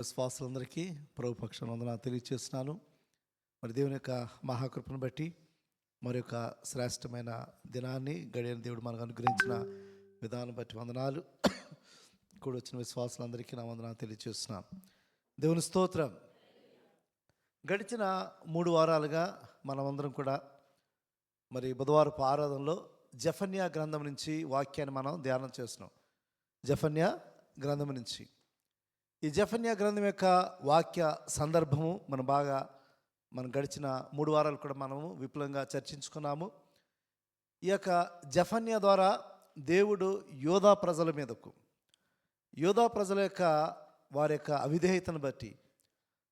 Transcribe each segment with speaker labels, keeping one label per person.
Speaker 1: విశ్వాసులందరికీ ప్రభు పక్షాన వందనాలు తెలియజేస్తున్నాను. మరి దేవుని యొక్క మహాకృపను బట్టి మరి యొక్క శ్రేష్టమైన దినాన్ని గడియని దేవుడు మనకు అనుగ్రహించిన విధానం బట్టి వందనాలు. కూడా వచ్చిన విశ్వాసులందరికీ నా వందనాలు తెలియజేస్తున్నాను. దేవుని స్తోత్రం. గడిచిన 3 వారాలుగా మనమందరం కూడా మరి బుధవారపు ఆరాధనలో జెఫన్యా గ్రంథం నుంచి వాక్యాన్ని మనం ధ్యానం చేస్తున్నాం. జెఫన్యా గ్రంథం నుంచి ఈ జెఫన్యా గ్రంథం యొక్క వాక్య సందర్భము మనం గడిచిన 3 వారాలు కూడా మనము విపులంగా చర్చించుకున్నాము. ఈ యొక్క జెఫన్యా ద్వారా దేవుడు యోధా ప్రజల మీదకు, యోధా ప్రజల యొక్క వారి యొక్క అవిధేయతను బట్టి,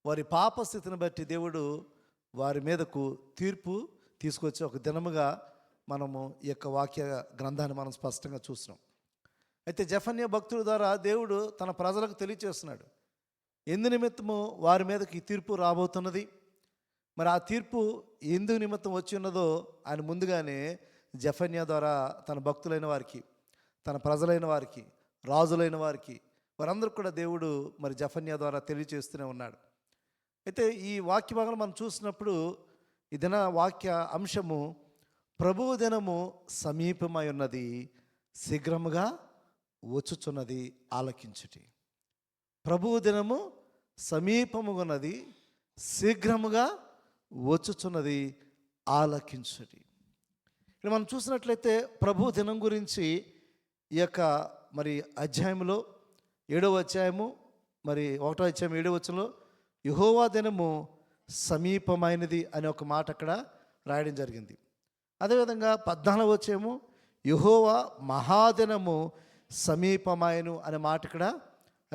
Speaker 1: వారి పాపస్థితిని బట్టి దేవుడు వారి మీదకు తీర్పు తీసుకొచ్చి ఒక దినముగా మనము ఈ యొక్క వాక్య గ్రంథాన్ని మనం స్పష్టంగా చూస్తున్నాం. అయితే జెఫన్యా భక్తుల ద్వారా దేవుడు తన ప్రజలకు తెలియచేస్తున్నాడు ఎందు నిమిత్తము వారి మీదకి ఈ తీర్పు రాబోతున్నది. మరి ఆ తీర్పు ఎందు నిమిత్తం వచ్చి ఉన్నదో ఆయన ముందుగానే జెఫన్యా ద్వారా తన భక్తులైన వారికి, తన ప్రజలైన వారికి, రాజులైన వారికి, వారందరూ కూడా దేవుడు మరి జెఫన్యా ద్వారా తెలియచేస్తూనే ఉన్నాడు. అయితే ఈ వాక్య భాగం మనం చూసినప్పుడు ఈ దిన వాక్య అంశము ప్రభువు దినము సమీపమై ఉన్నది, శీఘ్రముగా వచ్చుచున్నది, ఆలకించుటి. ప్రభువు దినము సమీపముగా ఉన్నది, శీఘ్రముగా వచ్చుచున్నది, ఆలకించుటి. ఇక్కడ మనం చూసినట్లయితే ప్రభు దినం గురించి ఈ యొక్క మరి అధ్యాయంలో 7వ అధ్యాయము మరి 1వ అధ్యాయం 7వ వచనంలో యెహోవా దినము సమీపమైనది అనే ఒక మాట అక్కడ రాయడం జరిగింది. అదేవిధంగా 14వ అధ్యాయము యెహోవా మహాదినము సమీపమాయను అనే మాట ఇక్కడ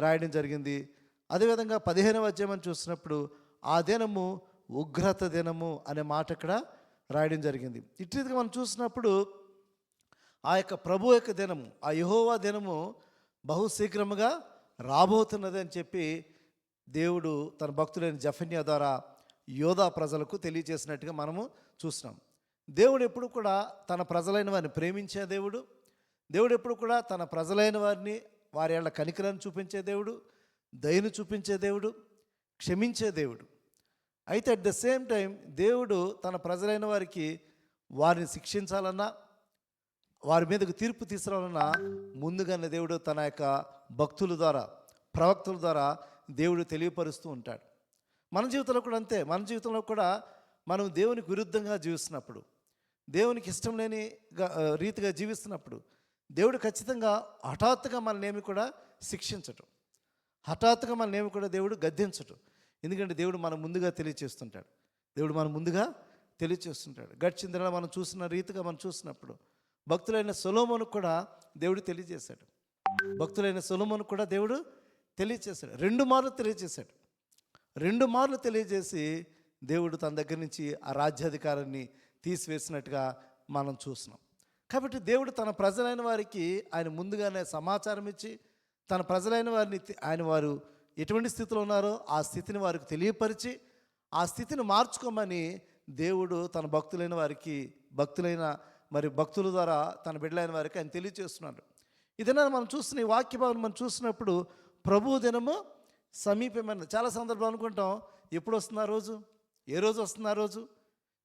Speaker 1: రాయడం జరిగింది. అదేవిధంగా 15వ అధ్యాయం చూసినప్పుడు ఆ దినము ఉగ్రత దినము అనే మాట ఇక్కడ రాయడం జరిగింది. ఇట్లా మనం చూసినప్పుడు ఆ యొక్క ప్రభు యొక్క దినము, ఆ యెహోవా దినము బహు శీఘ్రముగా రాబోతున్నది అని చెప్పి దేవుడు తన భక్తులైన జెఫన్యా ద్వారా యోధా ప్రజలకు తెలియజేసినట్టుగా మనము చూస్తున్నాం. దేవుడు ఎప్పుడు కూడా తన ప్రజలైన వారిని ప్రేమించే దేవుడు. దేవుడు ఎప్పుడు కూడా తన ప్రజలైన వారిని వారి ఏళ్ళ కనికరాన్ని చూపించే దేవుడు, దయను చూపించే దేవుడు, క్షమించే దేవుడు. అయితే అట్ ద సేమ్ టైం దేవుడు తన ప్రజలైన వారికి వారిని శిక్షించాలన్నా, వారి మీదకు తీర్పు తీసుకురావాలన్నా ముందుగానే దేవుడు తన యొక్క భక్తుల ద్వారా, ప్రవక్తల ద్వారా దేవుడు తెలియపరుస్తూ ఉంటాడు. మన జీవితంలో కూడా అంతే. మన జీవితంలో కూడా మనం దేవునికి విరుద్ధంగా జీవిస్తున్నప్పుడు, దేవునికి ఇష్టం లేని రీతిగా జీవిస్తున్నప్పుడు దేవుడు ఖచ్చితంగా హఠాత్తుగా మనల్ని కూడా శిక్షించటం, హఠాత్తుగా మనల్ని కూడా దేవుడు గద్దించటం. ఎందుకంటే దేవుడు మనం ముందుగా తెలియచేస్తుంటాడు. గడిచిన దినాల్లో మనం చూసిన రీతిగా మనం చూసినప్పుడు భక్తులైన సొలొమోనుకు కూడా దేవుడు తెలియజేశాడు. తెలియచేశాడు. 2 మార్లు తెలియజేశాడు. 2 మార్లు తెలియజేసి దేవుడు తన దగ్గర నుంచి ఆ రాజ్యాధికారాన్ని తీసివేసినట్టుగా మనం చూస్తున్నాం. కాబట్టి దేవుడు తన ప్రజలైన వారికి ఆయన ముందుగానే సమాచారం ఇచ్చి, తన ప్రజలైన వారిని వారు ఎటువంటి స్థితిలో ఉన్నారో ఆ స్థితిని వారికి తెలియపరిచి, ఆ స్థితిని మార్చుకోమని దేవుడు తన భక్తుల ద్వారా తన బిడ్డలైన వారికి ఆయన తెలియజేస్తున్నాడు. ఇదైనా మనం చూస్తున్న ఈ వాక్య భాగం మనం చూసినప్పుడు ప్రభు దినము సమీపమైన చాలా సందర్భాలు అనుకుంటాం, ఎప్పుడు వస్తుంది ఆ రోజు, ఏ రోజు వస్తుంది ఆ రోజు.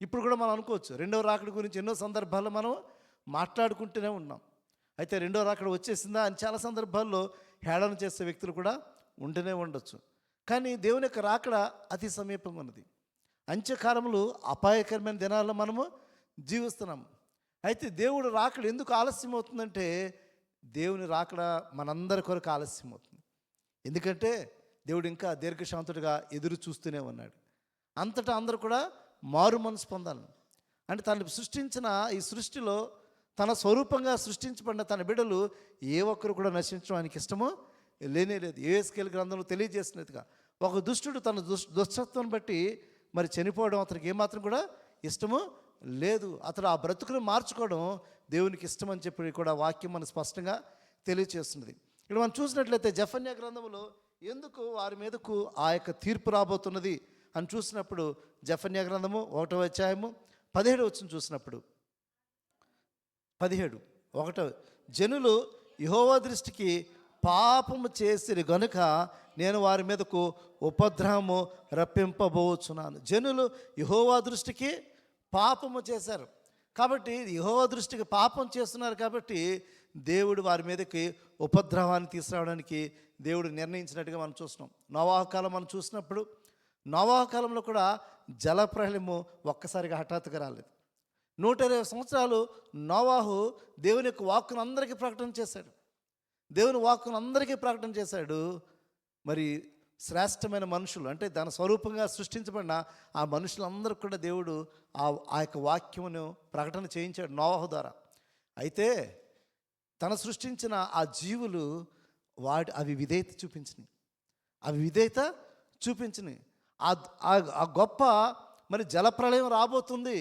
Speaker 1: ఇప్పుడు కూడా మనం అనుకోవచ్చు, 2వ రాకడ గురించి ఎన్నో సందర్భాల్లో మనం మాట్లాడుకుంటూనే ఉన్నాం. అయితే 2వ రాకడ వచ్చేసిందా అని చాలా సందర్భాల్లో హేళన చేసే వ్యక్తులు కూడా ఉంటూనే ఉండొచ్చు. కానీ దేవుని యొక్క రాకడ అతి సమీపంగా ఉన్నది. అంత్యకాలములు అపాయకరమైన దినాల్లో మనము జీవిస్తున్నాం. అయితే దేవుడు రాకడ ఎందుకు ఆలస్యం అవుతుందంటే, దేవుని రాకడ మనందరి కొరకు ఆలస్యం అవుతుంది. ఎందుకంటే దేవుడు ఇంకా దీర్ఘశాంతుడిగా ఎదురు చూస్తూనే ఉన్నాడు. అంతటా అందరూ కూడా మారు మనసు పొందాలి. అంటే తను సృష్టించిన ఈ సృష్టిలో తన స్వరూపంగా సృష్టించబడిన తన బిడ్డలు ఏ ఒక్కరు కూడా నశించడం ఆయనకి ఇష్టమో లేనేలేదు. యేహెజ్కేలు గ్రంథంలో తెలియజేసినట్టుగా ఒక దుష్టుడు తన దుష్టత్వం బట్టి మరి చనిపోవడం అతనికి ఏమాత్రం కూడా ఇష్టము లేదు. అతడు ఆ బ్రతుకును మార్చుకోవడం దేవునికి ఇష్టం అని చెప్పి కూడా వాక్యం మనం స్పష్టంగా తెలియజేస్తున్నది. ఇక్కడ మనం చూసినట్లయితే జెఫన్యా గ్రంథంలో ఎందుకు వారి మీదకు ఆ యొక్క తీర్పు రాబోతున్నది అని చూసినప్పుడు జెఫన్యా గ్రంథము 1వ అధ్యాయము 17వ వచనం చూసినప్పుడు 17 జనులు యెహోవా దృష్టికి పాపము చేసిరి గనుక నేను వారి మీదకు ఉపద్రవము రప్పింపబోచున్నాను. జనులు యెహోవా దృష్టికి పాపము చేశారు కాబట్టి, యెహోవా దృష్టికి పాపం చేస్తున్నారు కాబట్టి దేవుడు వారి మీదకి ఉపద్రవాన్ని తీసుకురావడానికి దేవుడు నిర్ణయించినట్టుగా మనం చూస్తున్నాం. నోవాహు కాలం మనం చూసినప్పుడు, నోవాహు కాలంలో కూడా జలప్రళయము ఒక్కసారిగా హఠాత్తుగా రాలేదు. 120 సంవత్సరాలు నోవాహు దేవుని యొక్క వాక్కును అందరికీ ప్రకటన చేశాడు. దేవుని వాక్కును అందరికీ ప్రకటన చేశాడు. మరి శ్రేష్టమైన మనుషులు, అంటే దాని స్వరూపంగా సృష్టించబడిన ఆ మనుషులందరూ కూడా దేవుడు ఆ యొక్క వాక్యమును ప్రకటన చేయించాడు నోవాహు ద్వారా. అయితే తను సృష్టించిన ఆ జీవులు అవి విధేయత చూపించినాయి. ఆ గొప్ప మరి జలప్రళయం రాబోతుంది,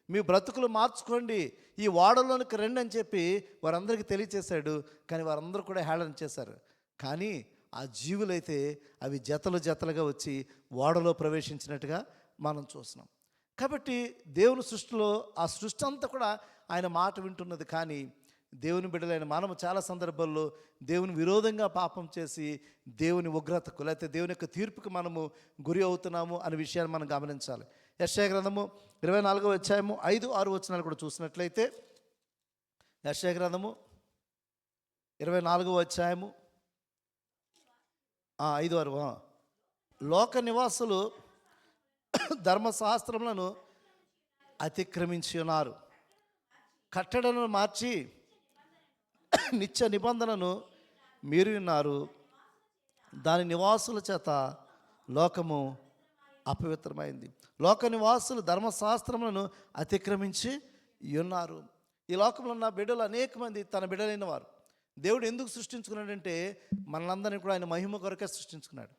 Speaker 1: మీ బ్రతుకులు మార్చుకోండి, ఈ ఓడలోనికి రండి అని చెప్పి వారందరికీ తెలియచేశాడు. కానీ వారందరూ కూడా హేళన చేశారు. కానీ ఆ జీవులైతే అవి జతలుగా వచ్చి ఓడలో ప్రవేశించినట్టుగా మనం చూస్తున్నాం. కాబట్టి దేవుని సృష్టిలో ఆ సృష్టి అంతా కూడా ఆయన మాట వింటున్నది. కానీ దేవుని బిడ్డలైన మనము చాలా సందర్భాల్లో దేవుని విరోధంగా పాపం చేసి దేవుని ఉగ్రతకు లేకపోతే దేవుని యొక్క తీర్పుకు మనము గురి అవుతున్నాము అనే విషయాన్ని మనం గమనించాలి. యెషయా గ్రంథము 24వ అధ్యాయము 5-6 వచనాలు కూడా చూసినట్లయితే, యెషయా గ్రంథము 24వ అధ్యాయము 5-6, లోక నివాసులు ధర్మశాస్త్రములను అతిక్రమించి ఉన్నారు, కట్టడను మార్చి నిత్య నిబంధనను మీరు ఉన్నారు, దాని నివాసుల చేత లోకము అపవిత్రమైంది. లోక నివాసులు ధర్మశాస్త్రములను అతిక్రమించి ఉన్నారు. ఈ లోకంలో ఉన్న బిడ్డలు అనేక మంది తన బిడ్డలైన వారు. దేవుడు ఎందుకు సృష్టించుకున్నాడంటే మనందరినీ కూడా ఆయన మహిమ కొరకే సృష్టించుకున్నాడు.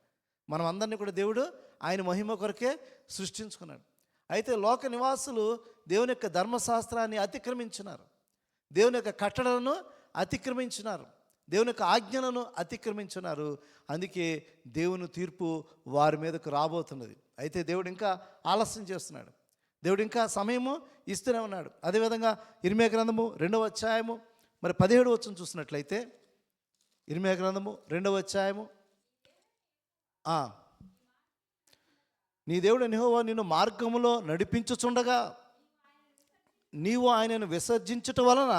Speaker 1: మనం అందరినీ కూడా దేవుడు ఆయన మహిమ కొరకే సృష్టించుకున్నాడు. అయితే లోక నివాసులు దేవుని యొక్క ధర్మశాస్త్రాన్ని అతిక్రమించినారు, దేవుని యొక్క కట్టడలను అతిక్రమించినారు, దేవుని యొక్క ఆజ్ఞలను అతిక్రమించినారు. అందుకే దేవుని తీర్పు వారి మీదకు రాబోతున్నది. అయితే దేవుడు ఇంకా ఆలస్యం చేస్తున్నాడు, దేవుడు ఇంకా సమయము ఇస్తూనే ఉన్నాడు. అదేవిధంగా ఇర్మియా గ్రంథము 2వ అధ్యాయము 17వ వచనం చూసినట్లయితే, ఇర్మియా గ్రంథము 2వ అధ్యాయము, నీ దేవుడు యెహోవా నిన్ను మార్గములో నడిపించుచుండగా నీవు ఆయనను విసర్జించుట వలన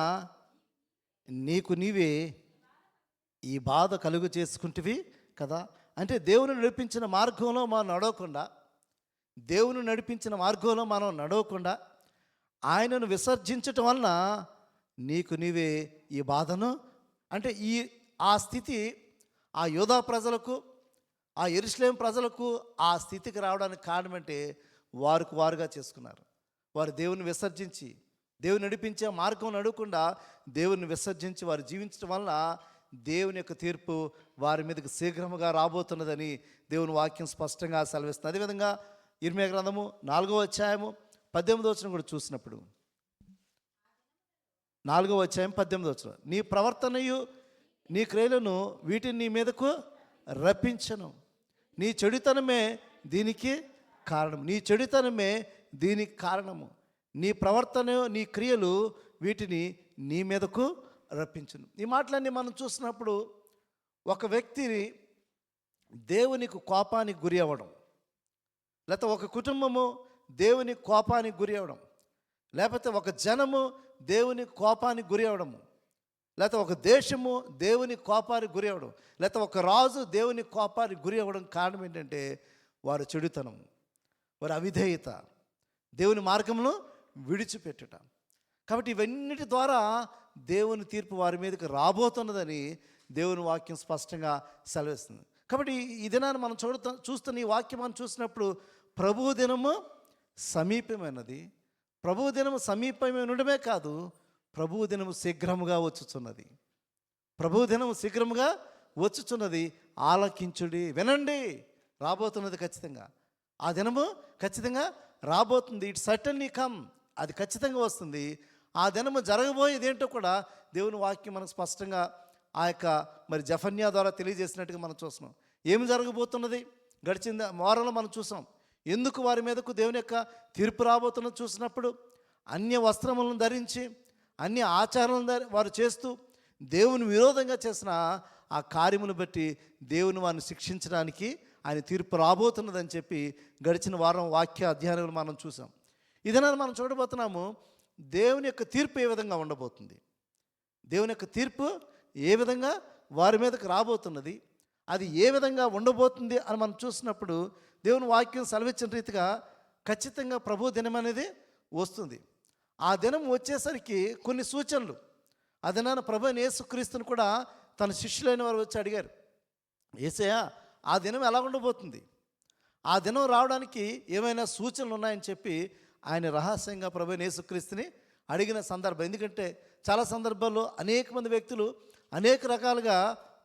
Speaker 1: నీకు నీవే ఈ బాధ కలుగు చేసుకుంటివి కదా. అంటే దేవుని నడిపించిన మార్గంలో మనం నడవకుండా ఆయనను విసర్జించటం వలన నీకు నీవే ఈ బాధను, అంటే ఆ స్థితి ఆ యూదా ప్రజలకు, ఆ యెరూషలేము ప్రజలకు ఆ స్థితికి రావడానికి కారణం అంటే వారుగా చేసుకున్నారు. వారు దేవుని విసర్జించి, దేవుని నడిపించే మార్గం నడవకుండా దేవుని విసర్జించి వారు జీవించడం వలన దేవుని యొక్క తీర్పు వారి మీదకి శీఘ్రముగా రాబోతున్నదని దేవుని వాక్యం స్పష్టంగా సెలవిస్తుంది. అదేవిధంగా ఇర్మియా గ్రంథము 4వ అధ్యాయము 18వ వచనం కూడా చూసినప్పుడు, 4వ అధ్యాయం 18వ వచనం, నీ ప్రవర్తనయు నీ క్రియలను వీటిని నీ మీదకు రప్పించను, నీ చెడుతనమే దీనికి కారణము, నీ ప్రవర్తన నీ క్రియలు వీటిని నీ మీదకు రప్పించును. ఈ మాటలన్నీ మనం చూసినప్పుడు ఒక వ్యక్తిని దేవునికి కోపానికి గురి అవ్వడం, లేకపోతే ఒక కుటుంబము దేవుని కోపానికి గురి అవ్వడం, లేకపోతే ఒక జనము దేవుని కోపానికి గురి అవ్వడము, లేకపోతే ఒక దేశము దేవుని కోపానికి గురి అవ్వడం, లేకపోతే ఒక రాజు దేవుని కోపానికి గురి అవ్వడం కారణం ఏంటంటే వారి చెడుతనం, వారి అవిధేయత, దేవుని మార్గంలో విడిచిపెట్టుట. కాబట్టి ఇవన్నిటి ద్వారా దేవుని తీర్పు వారి మీదకి రాబోతున్నదని దేవుని వాక్యం స్పష్టంగా సెలవిస్తుంది. కాబట్టి ఈ దినాన్ని మనం చూస్తున్న ఈ వాక్యం మనం చూసినప్పుడు ప్రభువు దినము సమీపమైనది. ప్రభువు దినము సమీపమై ఉండడమే కాదు, ప్రభువు దినము శీఘ్రముగా వచ్చుచున్నది. ఆలకించుడి, వినండి, రాబోతున్నది ఖచ్చితంగా. ఆ దినము ఖచ్చితంగా రాబోతుంది. ఇట్ సర్టన్లీ కమ్, అది ఖచ్చితంగా వస్తుంది. ఆ దినము జరగబోయేది ఏంటో కూడా దేవుని వాక్యం మనకు స్పష్టంగా ఆ యొక్క మరి జఫన్యా ద్వారా తెలియజేసినట్టుగా మనం చూస్తున్నాం. ఏమి జరగబోతున్నది గడిచిన వారంలో మనం చూసాం. ఎందుకు వారి మీదకు దేవుని యొక్క తీర్పు రాబోతున్నది చూసినప్పుడు అన్య వస్త్రములను ధరించి అన్య ఆచారాలను వారు చేస్తూ దేవుని విరోధంగా చేసిన ఆ కార్యమును బట్టి దేవుని వారిని శిక్షించడానికి ఆయన తీర్పు రాబోతున్నదని చెప్పి గడిచిన వారం వాక్య అధ్యయనాలు మనం చూసాం. ఇదైనా మనం చూడబోతున్నాము దేవుని యొక్క తీర్పు ఏ విధంగా ఉండబోతుంది, దేవుని యొక్క తీర్పు ఏ విధంగా వారి మీదకి రాబోతున్నది, అది ఏ విధంగా ఉండబోతుంది అని మనం చూసినప్పుడు దేవుని వాక్యం సెలవిచ్చిన రీతిగా ఖచ్చితంగా ప్రభు దినం అనేది వస్తుంది. ఆ దినం వచ్చేసరికి కొన్ని సూచనలు, ఆ దినాన ప్రభు అయిన యేసుక్రీస్తుని కూడా తన శిష్యులైన వారు వచ్చి అడిగారు, యేసయ్య ఆ దినం ఎలా ఉండబోతుంది, ఆ దినం రావడానికి ఏమైనా సూచనలు ఉన్నాయని చెప్పి ఆయన రహస్యంగా ప్రభు అయిన యేసుక్రీస్తుని అడిగిన సందర్భం. ఎందుకంటే చాలా సందర్భాల్లో అనేక మంది వ్యక్తులు అనేక రకాలుగా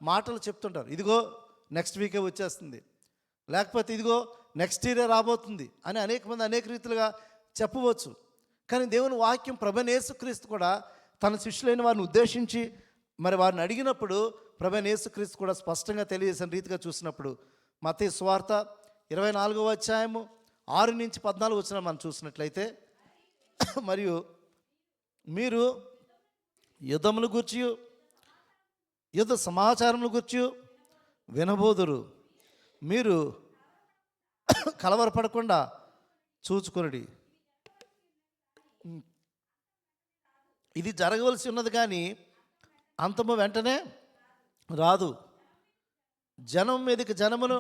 Speaker 1: మాటలు చెప్తుంటారు. ఇదిగో నెక్స్ట్ వీకే వచ్చేస్తుంది, లేకపోతే ఇదిగో నెక్స్ట్ ఇయరే రాబోతుంది అని అనేక మంది అనేక రీతిలుగా చెప్పవచ్చు. కానీ దేవుని వాక్యం ప్రభు అయిన యేసుక్రీస్తు కూడా తన శిష్యులైన వారిని ఉద్దేశించి మరి వారిని అడిగినప్పుడు ప్రభు అయిన యేసుక్రీస్తు కూడా స్పష్టంగా తెలియజేసిన రీతిగా చూసినప్పుడు మత్తయి సువార్త 24వ అధ్యాయము 6-14 వచనం మనం చూసినట్లయితే, మరియు మీరు యుద్ధముల గూర్చి యుద్ధ సమాచారముల గూర్చి వినబోదురు, మీరు కలవరపడకుండా చూచుకొనుడి. ఇది జరగవలసి ఉన్నది కానీ అంతము వెంటనే రాదు. జనం మీదకి జనమును,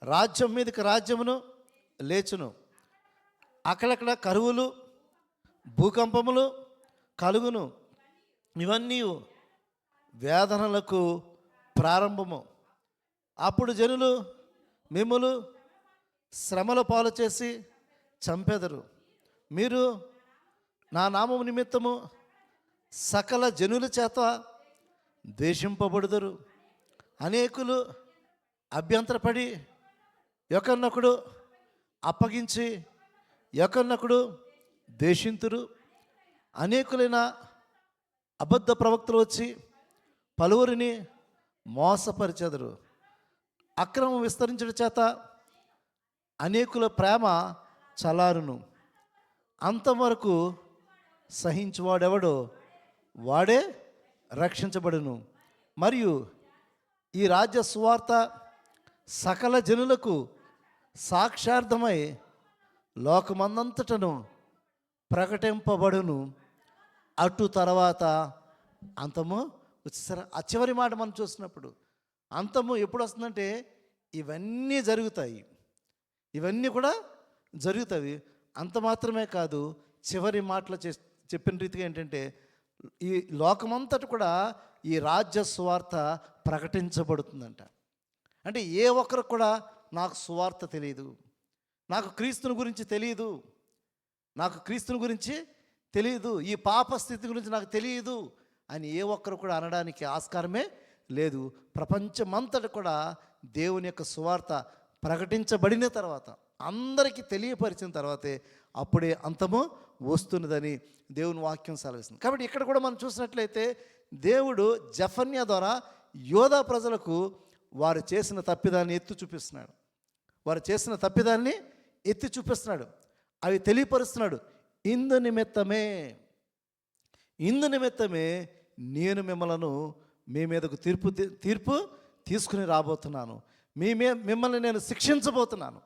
Speaker 1: రాజ్యం మీదకి రాజ్యమును లేచును. అక్కడక్కడ కరువులు, భూకంపములు కలుగును. ఇవన్నీ వేదనలకు ప్రారంభము. అప్పుడు జనులు మిమ్ములు శ్రమల పాలు చేసి చంపెదరు. మీరు నా నామము నిమిత్తము సకల జనుల చేత ద్వేషింపబడుదురు. అనేకులు అభ్యంతరపడి ఒకరినొకడు అప్పగించి ఒకరినొకడు ద్వేషింతురు. అనేకులైన అబద్ధ ప్రవక్తలు వచ్చి పలువురిని మోసపరిచెదరు. అక్రమం విస్తరించడం చేత అనేకుల ప్రేమ చలారును. అంతవరకు సహించువాడెవడో వాడే రక్షించబడును. మరియు ఈ రాజ్య సువార్త సకల జనులకు సాక్షార్థమై లోకమందంతటను ప్రకటింపబడును. అటు తర్వాత అంతము వచ్చేసరి. ఆ చివరి మాట మనం చూసినప్పుడు అంతము ఎప్పుడు వస్తుందంటే ఇవన్నీ జరుగుతాయి, ఇవన్నీ కూడా జరుగుతాయి. అంత మాత్రమే కాదు, చివరి మాటలు చెప్పిన రీతిగా ఏంటంటే ఈ లోకమంతటి కూడా ఈ రాజ్య సువార్త ప్రకటించబడుతుందంట. అంటే ఏ ఒక్కరికి కూడా నాకు సువార్త తెలియదు, నాకు క్రీస్తుని గురించి తెలియదు, నాకు క్రీస్తుని గురించి తెలియదు, ఈ పాప స్థితి గురించి నాకు తెలియదు అని ఏ ఒక్కరు కూడా అనడానికి ఆస్కారమే లేదు. ప్రపంచమంతటి కూడా దేవుని యొక్క సువార్త ప్రకటించబడిన తర్వాత, అందరికీ తెలియపరిచిన తర్వాతే అప్పుడే అంతము వస్తున్నదని దేవుని వాక్యం సెలవిస్తుంది. కాబట్టి ఇక్కడ కూడా మనం చూసినట్లయితే దేవుడు జెఫన్యా ద్వారా యోధా ప్రజలకు వారు చేసిన తప్పిదాన్ని ఎత్తి చూపిస్తున్నాడు. వారు చేసిన తప్పిదాన్ని ఎత్తి చూపిస్తున్నాడు, అవి తెలియపరుస్తున్నాడు. ఇందు నిమిత్తమే నేను మీ మీదకు తీర్పు తీసుకుని రాబోతున్నాను, మిమ్మల్ని నేను శిక్షించబోతున్నాను,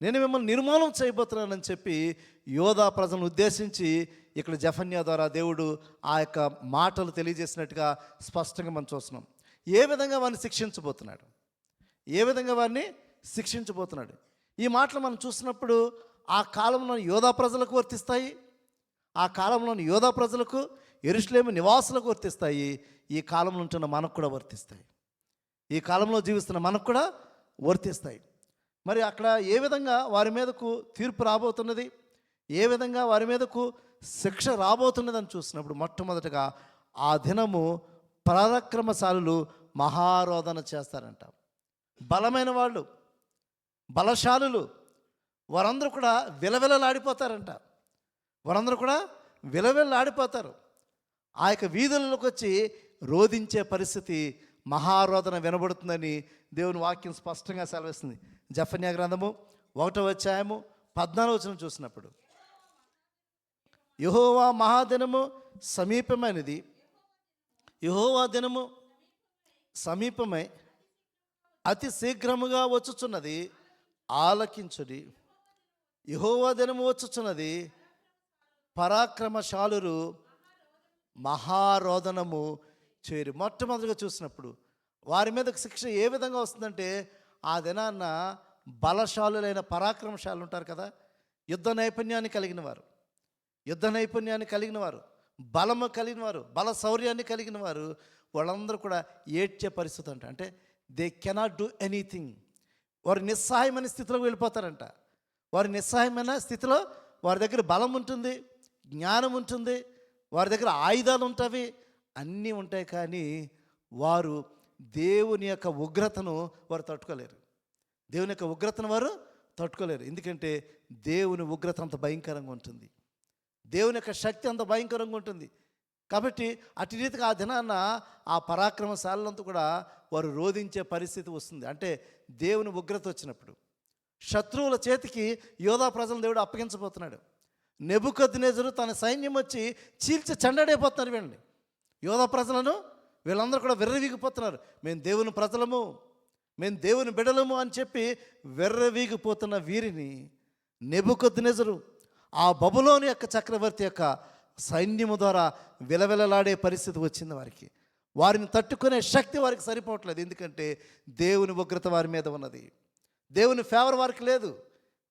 Speaker 1: నేను మిమ్మల్ని నిర్మూలన చేయబోతున్నానని చెప్పి యోధా ప్రజలను ఉద్దేశించి ఇక్కడ జెఫన్యా ద్వారా దేవుడు ఆ యొక్క మాటలు తెలియజేసినట్టుగా స్పష్టంగా మనం చూస్తున్నాం. ఏ విధంగా వారిని శిక్షించబోతున్నాడు, ఏ విధంగా వారిని శిక్షించబోతున్నాడు. ఈ మాటలు మనం చూసినప్పుడు ఆ కాలంలోని యోధా ప్రజలకు వర్తిస్తాయి, ఆ కాలంలోని యోధా ప్రజలకు, యెరూషలేము నివాసులకు వర్తిస్తాయి, ఈ కాలంలో ఉంటున్న మనకు కూడా వర్తిస్తాయి, ఈ కాలంలో జీవిస్తున్న మనకు కూడా వర్తిస్తాయి. మరి అక్కడ ఏ విధంగా వారి మీదకు తీర్పు రాబోతున్నది, ఏ విధంగా వారి మీదకు శిక్ష రాబోతున్నది అని చూసినప్పుడు మొట్టమొదటిగా ఆ దినము పరాక్రమశాలులు మహారోదన చేస్తారంట. బలమైన వాళ్ళు, బలశాలులు వారందరూ కూడా విలవిలలాడిపోతారంట. వారందరూ కూడా విలవిలలాడిపోతారు. ఆ యొక్క వీధులలోకి వచ్చి రోధించే పరిస్థితి, మహారోదన వినబడుతుందని దేవుని వాక్యం స్పష్టంగా సెలవిస్తుంది. జెఫన్యా గ్రంథము 1వ అధ్యాయము 14వ వచనం చూసినప్పుడు, యెహోవా మహాదినము సమీపమైనది, యెహోవా దినము సమీపమై అతి శీఘ్రముగా వచ్చుచున్నది, ఆలకించుడి. యెహోవా దినము వచ్చుచున్నది, పరాక్రమశాలురు మహారోదనము చేరి. మొట్టమొదటిగా చూసినప్పుడు వారి మీద శిక్ష ఏ విధంగా వస్తుందంటే, ఆ దినాన్న బలశాలులైన పరాక్రమశాలు ఉంటారు కదా, యుద్ధ నైపుణ్యాన్ని కలిగిన వారు, బలము కలిగిన వారు, బల శౌర్యాన్ని కలిగిన వారు, వాళ్ళందరూ కూడా ఏడ్చే పరిస్థితి అంట. అంటే దే కెనాట్ డూ ఎనీథింగ్. వారు నిస్సహాయమైన స్థితిలోకి వెళ్ళిపోతారంట. వారి నిస్సహాయమైన స్థితిలో వారి దగ్గర బలం ఉంటుంది, జ్ఞానం ఉంటుంది, వారి దగ్గర ఆయుధాలు ఉంటాయి, అన్నీ ఉంటాయి. కానీ వారు దేవుని యొక్క ఉగ్రతను వారు తట్టుకోలేరు. ఎందుకంటే దేవుని ఉగ్రత అంత భయంకరంగా ఉంటుంది, దేవుని యొక్క శక్తి అంత భయంకరంగా ఉంటుంది. కాబట్టి అటు రీతిగా ఆ దినాన్న ఆ పరాక్రమశాలంతా కూడా వారు రోధించే పరిస్థితి వస్తుంది. అంటే దేవుని ఉగ్రత వచ్చినప్పుడు శత్రువుల చేతికి యోధా ప్రజలను దేవుడు అప్పగించబోతున్నాడు. నెబుకద్నెజరు తన సైన్యం వచ్చి చీల్చి చెండాడైపోతున్నారు. వీళ్ళని, యోధా ప్రజలను, వీళ్ళందరూ కూడా విర్రవీగిపోతున్నారు. మేము దేవుని ప్రజలము, మేము దేవుని బిడలము అని చెప్పి విర్రవీగిపోతున్న వీరిని నెబుకద్నెజరు ఆ బబులోను యొక్క చక్రవర్తి యొక్క సైన్యము ద్వారా విలవిలలాడే పరిస్థితి వచ్చింది వారికి. వారిని తట్టుకునే శక్తి వారికి సరిపోవట్లేదు. ఎందుకంటే దేవుని ఉగ్రత వారి మీద ఉన్నది, దేవుని ఫేవర్ వారికి లేదు.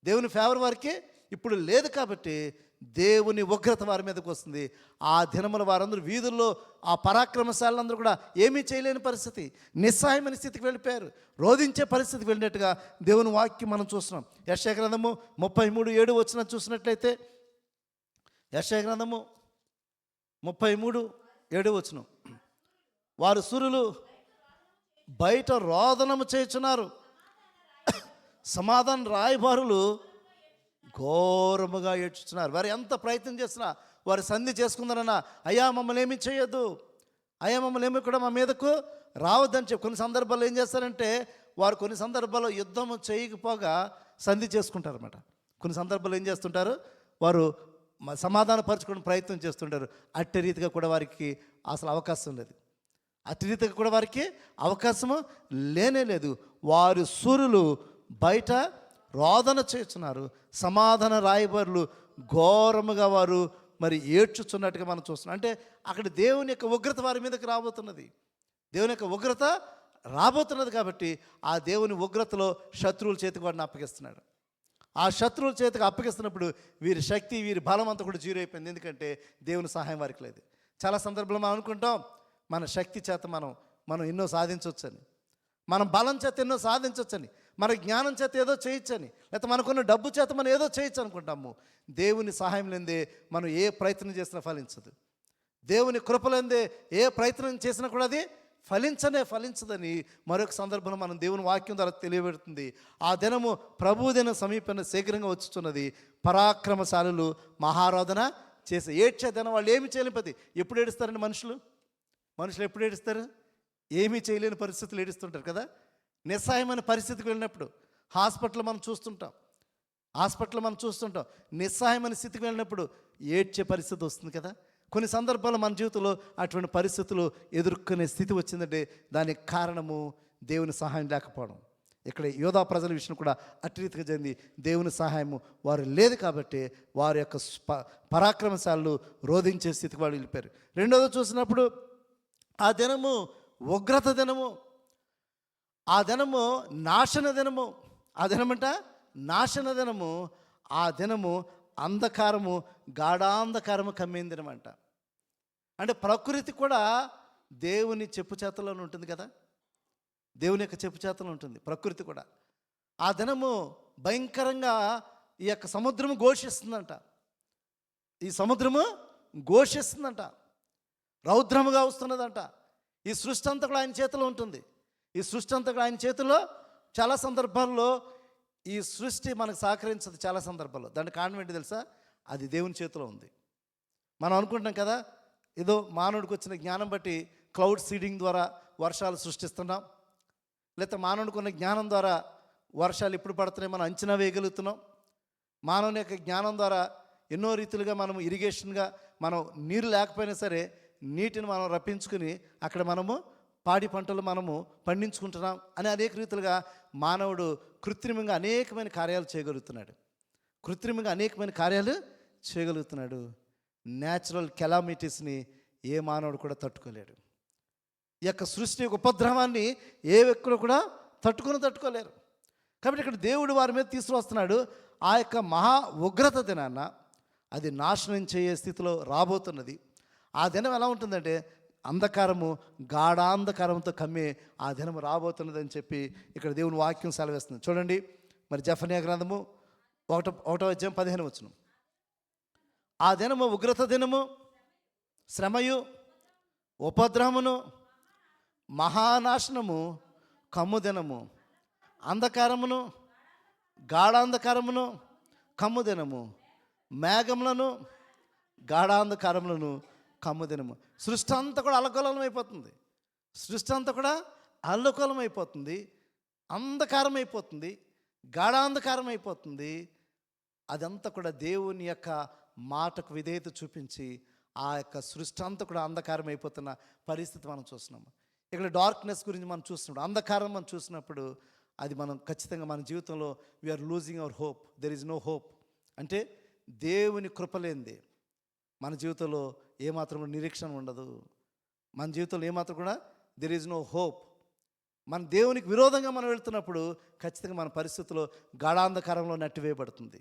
Speaker 1: దేవుని ఫేవర్ వారికి ఇప్పుడు లేదు. కాబట్టి దేవుని ఉగ్రత వారి మీదకి వస్తుంది. ఆ దినముల వారందరూ వీధుల్లో, ఆ పరాక్రమశాలందరూ కూడా ఏమీ చేయలేని పరిస్థితి, నిస్సహాయమైన స్థితికి వెళ్ళిపోయారు. రోధించే పరిస్థితికి వెళ్ళినట్టుగా దేవుని వాక్యం మనం చూస్తున్నాం. యెషయా గ్రంథము 33:7 చూసినట్లయితే, యెషయా గ్రంథము 33:7, వారు సురులు బయట రోదనము చేయుచున్నారు, సమాధాన రాయబారులు ఘోరముగా ఏడ్చుతున్నారు. వారు ఎంత ప్రయత్నం చేసినా, వారు సంధి చేసుకుందరన్నా, అయ్యా మమ్మల్ని ఏమీ చేయొద్దు, అయ్యా మమ్మల్ని ఏమి కూడా మా మీదకు రావద్దని చెప్పి కొన్ని సందర్భాల్లో ఏం చేస్తారంటే, వారు కొన్ని సందర్భాల్లో యుద్ధం చేయకపోగా సంధి చేసుకుంటారన్నమాట. కొన్ని సందర్భాల్లో ఏం చేస్తుంటారు, వారు సమాధానపరచుకునే ప్రయత్నం చేస్తుంటారు. అట్టి రీతిగా కూడా వారికి అసలు అవకాశం లేదు. అట్టి రీతిగా కూడా వారికి అవకాశము లేనే లేదు. వారు సూర్యులు బయట రోదన చేస్తున్నారు, సమాధాన రాయబారులు ఘోరముగా వారు మరి ఏడ్చుచున్నట్టుగా మనం చూస్తున్నాం. అంటే అక్కడ దేవుని యొక్క ఉగ్రత వారి మీదకి రాబోతున్నది, దేవుని యొక్క ఉగ్రత రాబోతున్నది. కాబట్టి ఆ దేవుని ఉగ్రతలో శత్రువుల చేతికి వాడిని అప్పగిస్తున్నాడు. ఆ శత్రువుల చేతికి అప్పగిస్తున్నప్పుడు వీరి శక్తి, వీరి బలం అంతా కూడా జీరో అయిపోయింది. ఎందుకంటే దేవుని సహాయం వారికి లేదు. చాలా సందర్భంలో మనం అనుకుంటాం, మన శక్తి చేత మనం ఎన్నో సాధించవచ్చని, మనం బలం చేత ఎన్నో సాధించవచ్చని, మన జ్ఞానం చేత ఏదో చేయొచ్చని, లేకపోతే మనకున్న డబ్బు చేత మనం ఏదో చేయొచ్చు అనుకుంటాము. దేవుని సహాయం లేదే మనం ఏ ప్రయత్నం చేసినా ఫలించదు. దేవుని కృపలేందే ఏ ప్రయత్నం చేసినా కూడా అది ఫలించదని మరొక సందర్భంలో మనం దేవుని వాక్యం ద్వారా తెలియబెడుతుంది. ఆ దినము ప్రభు దినం సమీపంగా శీఘ్రంగా వచ్చుతున్నది, పరాక్రమశాలులు మహారోదన చేసి ఏడ్చే దినం. వాళ్ళు ఏమి చేయలేని ఎప్పుడు ఏడుస్తారండి మనుషులు ఎప్పుడు ఏడుస్తారు? ఏమీ చేయలేని పరిస్థితులు ఏడుస్తుంటారు కదా. నిస్సహాయమైన పరిస్థితికి వెళ్ళినప్పుడు హాస్పిటల్ మనం చూస్తుంటాం, నిస్సహాయమైన స్థితికి వెళ్ళినప్పుడు ఏడ్చే పరిస్థితి వస్తుంది కదా. కొన్ని సందర్భాల్లో మన జీవితంలో అటువంటి పరిస్థితులు ఎదుర్కొనే స్థితి వచ్చిందంటే దానికి కారణము దేవుని సహాయం లేకపోవడం. ఇక్కడ యోధా ప్రజల విషయం కూడా అట్టి రీతిగా జరిగింది. దేవుని సహాయము వారు లేదు కాబట్టి వారి యొక్క పరాక్రమశాలను రోధించే స్థితికి వాళ్ళు వెళ్ళిపోయారు. రెండోది చూసినప్పుడు ఆ దినము ఉగ్రత దినము, ఆ దినము నాశన దినము. ఆ దినమంట నాశన దినము. ఆ దినము అంధకారము, గాఢాంధకారము కమ్మిన దినం అంట. అంటే ప్రకృతి కూడా దేవుని చెప్పు చేతలోనే ఉంటుంది కదా, దేవుని యొక్క చెప్పు చేతలో ఉంటుంది ప్రకృతి కూడా. ఆ దినము భయంకరంగా ఈ యొక్క సముద్రము ఘోషిస్తుందంట, రౌద్రముగా వస్తున్నదంట. ఈ సృష్టి అంతా కూడా ఆయన చేతిలో ఉంటుంది. ఆయన చేతిలో చాలా సందర్భాల్లో ఈ సృష్టి మనకు సహకరించదు. చాలా సందర్భాల్లో దాని కారణం ఏంటి తెలుసా? అది దేవుని చేతిలో ఉంది. మనం అనుకుంటున్నాం కదా, ఏదో మానవుడికి వచ్చిన జ్ఞానం బట్టి క్లౌడ్ సీడింగ్ ద్వారా వర్షాలు సృష్టిస్తున్నాం, లేకపోతే మానవుడికి ఉన్న జ్ఞానం ద్వారా వర్షాలు ఎప్పుడు పడుతున్నాయి మనం అంచనా వేయగలుగుతున్నాం. మానవుని యొక్క జ్ఞానం ద్వారా ఎన్నో రీతిలుగా మనం ఇరిగేషన్గా మనం నీరు లేకపోయినా సరే నీటిని మనం రప్పించుకుని అక్కడ మనము పాడి పంటలు మనము పండించుకుంటున్నాం అని అనేక రీతులుగా మానవుడు కృత్రిమంగా అనేకమైన కార్యాలు చేయగలుగుతున్నాడు. కృత్రిమంగా అనేకమైన కార్యాలు చేయగలుగుతున్నాడు. న్యాచురల్ కెలామిటీస్ని ఏ మానవుడు కూడా తట్టుకోలేడు. ఈ యొక్క సృష్టి యొక్క ఉపద్రవాన్ని ఏ వ్యక్తులు కూడా తట్టుకోలేరు. కాబట్టి ఇక్కడ దేవుడు వారి మీద తీసుకువస్తున్నాడు. ఆ యొక్క మహా ఉగ్రత దినాన్న అది నాశనం చేయే స్థితిలో రాబోతున్నది. ఆ దినం ఎలా ఉంటుందంటే అంధకారము గాఢాంధకారంతో కమ్మే ఆ దినం రాబోతున్నది అని చెప్పి ఇక్కడ దేవుని వాక్యం సెలవేస్తుంది. చూడండి, మరి జెఫన్యా గ్రంథము 1వ అధ్యాయం 15వ వచనం. ఆ దినము ఉగ్రత దినము, శ్రమయు, ఉపద్రవమును, మహానాశనము కమ్ము దినము, అంధకారమును గాఢాంధకారమును కమ్ము దినము, మేఘములను గాఢాంధకారములను కమ్ము దినము. సృష్టి అంతా కూడా అల్లకల్లోలం అయిపోతుంది. సృష్టి అంతా కూడా అల్లకల్లోలం అయిపోతుంది, అంధకారం అయిపోతుంది, గాఢాంధకారం అయిపోతుంది. అదంతా కూడా దేవుని యొక్క మాటకు విధేయత చూపించి ఆ యొక్క సృష్టి అంతా కూడా అంధకారం అయిపోతున్న పరిస్థితి మనం చూస్తున్నాము. ఇక్కడ డార్క్నెస్ గురించి మనం చూస్తున్నాడు, అంధకారం మనం చూసినప్పుడు అది మనం ఖచ్చితంగా మన జీవితంలో we are losing our hope. There is no hope. అంటే దేవుని కృపలేంది మన జీవితంలో ఏమాత్రం కూడా నిరీక్షణ ఉండదు. మన జీవితంలో ఏమాత్రం కూడా దెర్ ఈజ్ నో హోప్. మన దేవునికి విరోధంగా మనం వెళ్తున్నప్పుడు ఖచ్చితంగా మన పరిస్థితుల్లో గాఢాంధకారంలో నెట్టివేయబడుతుంది.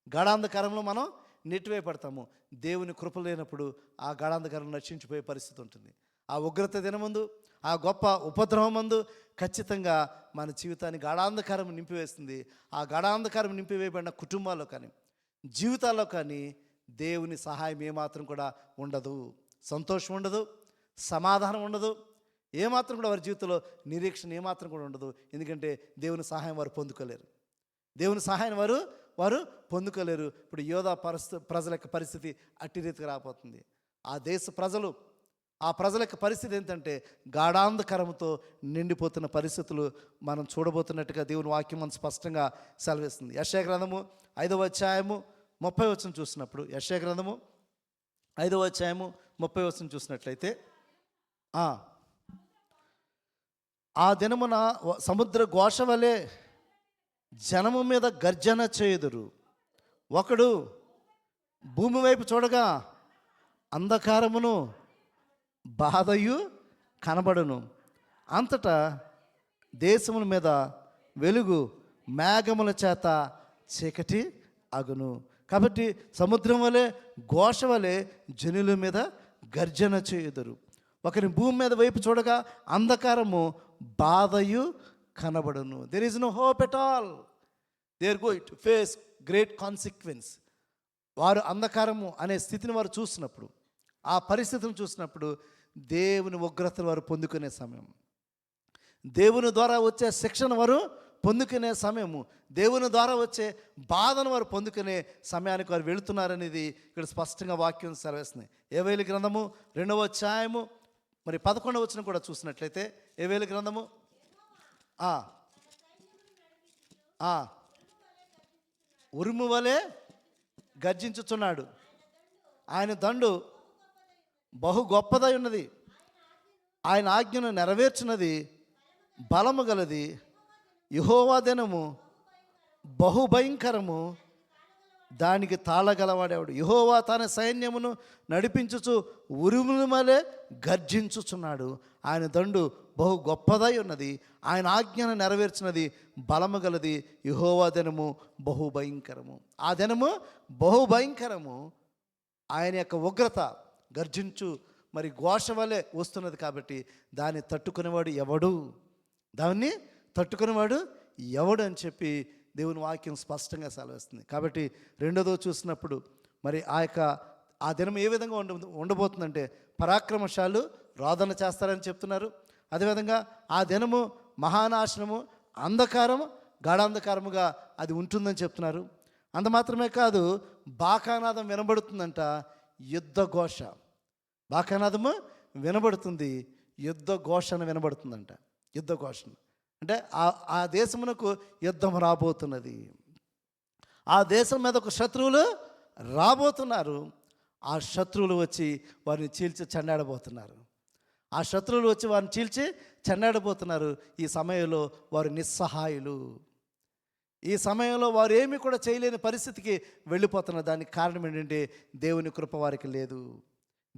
Speaker 1: గాఢాంధకారంలో మనం నెట్టివేయబడతాము. దేవుని కృప లేనప్పుడు ఆ గాఢాంధకారం నశించిపోయే పరిస్థితి ఉంటుంది. ఆ ఉగ్రత దినమందు, ఆ గొప్ప ఉపద్రవం మందు ఖచ్చితంగా మన జీవితాన్ని గాఢాంధకారం నింపివేస్తుంది. ఆ గాఢాంధకారం నింపివేయబడిన కుటుంబాల్లో కానీ జీవితాల్లో కానీ దేవుని సహాయం ఏమాత్రం కూడా ఉండదు. సంతోషం ఉండదు, సమాధానం ఉండదు, ఏమాత్రం కూడా వారి జీవితంలో నిరీక్షణ ఏమాత్రం కూడా ఉండదు. ఎందుకంటే దేవుని సహాయం వారు పొందుకోలేరు. దేవుని సహాయం వారు పొందుకోలేరు. ఇప్పుడు యోధా ప్రజల యొక్క పరిస్థితి అట్టి రీతిగా రాబోతుంది. ఆ దేశ ప్రజల యొక్క పరిస్థితి ఏంటంటే గాఢాంధకారంతో నిండిపోతున్న పరిస్థితులు మనం చూడబోతున్నట్టుగా దేవుని వాక్యం మనం స్పష్టంగా సెలవిస్తుంది. యెషయా గ్రంథము 5వ అధ్యాయము 30వ వచనం చూసినప్పుడు, యెషయా గ్రంథము 5వ అధ్యాయము 30వ వచనం చూసినట్లయితే, ఆ దినమున సముద్ర ఘోష వలె జనము మీద గర్జన చేయుదురు. ఒకడు భూమి వైపు చూడగా అంధకారమును బాధయు కనబడును. అంతటా దేశముల మీద వెలుగు, మేఘముల చేత చీకటి అగును. కాబట్టి సముద్రం వలె ఘోష వలె జనుల మీద గర్జన చేయుదురు. ఒకరి భూమి మీద వైపు చూడగా అంధకారము బాధయు కనబడును. There is no hope at all. They are going to face great consequence. వారు అంధకారము అనే స్థితిని వారు చూసినప్పుడు, ఆ పరిస్థితిని చూసినప్పుడు దేవుని ఉగ్రతను వారు పొందుకునే సమయం, దేవుని ద్వారా వచ్చే శిక్షణ వారు పొందుకునే సమయము, దేవుని ద్వారా వచ్చే బాధను వారు పొందుకునే సమయానికి వారు వెళుతున్నారనేది ఇక్కడ స్పష్టంగా వాక్యం సెలవేస్తుంది. యోవేలు గ్రంథము 2వ అధ్యాయము మరి 11వ వచనం కూడా చూసినట్లయితే, యోవేలు గ్రంథము ఉరుము వలె గర్జించుచున్నాడు. ఆయన దండు బహు గొప్పదై ఉన్నది, ఆయన ఆజ్ఞను నెరవేర్చున్నది బలము గలది. యెహోవా దినము బహుభయంకరము, దానికి తాళగలవాడేవాడు. యెహోవా తన సైన్యమును నడిపించుచు ఉరుముల వలె గర్జించుచున్నాడు. ఆయన దండు బహు గొప్పదై ఉన్నది, ఆయన ఆజ్ఞను నెరవేర్చినది బలము గలది. యెహోవా దినము బహుభయంకరము. ఆ దినము బహుభయంకరము. ఆయన యొక్క ఉగ్రత గర్జించు మరి ఘోష వలె వస్తున్నది. కాబట్టి దాన్ని తట్టుకునేవాడు ఎవడు, దాన్ని తట్టుకునేవాడు ఎవడు అని చెప్పి దేవుని వాక్యం స్పష్టంగా సెలవిస్తుంది. కాబట్టి రెండోదో చూసినప్పుడు మరి ఆ దినం ఏ విధంగా ఉండబోతుందంటే పరాక్రమశాలు రోదన చేస్తారని చెప్తున్నారు. అదేవిధంగా ఆ దినము మహానాశనము, అంధకారము, గాఢాంధకారముగా అది ఉంటుందని చెప్తున్నారు. అంత మాత్రమే కాదు, బాకానాదం వినబడుతుందంట, యుద్ధ ఘోష. బాకానాదము వినబడుతుంది, యుద్ధ ఘోషణ వినబడుతుందంట. యుద్ధ ఘోషణ అంటే ఆ దేశమునకు యుద్ధం రాబోతున్నది. ఆ దేశం మీద ఒక శత్రువులు రాబోతున్నారు. ఆ శత్రువులు వచ్చి వారిని చీల్చి చెండాడబోతున్నారు. ఆ శత్రువులు వచ్చి వారిని చీల్చి చెన్నాడిపోతున్నారు. ఈ సమయంలో వారు నిస్సహాయులు. ఈ సమయంలో వారు ఏమీ కూడా చేయలేని పరిస్థితికి వెళ్ళిపోతున్నారు. దానికి కారణం ఏంటంటే దేవుని కృప వారికి లేదు,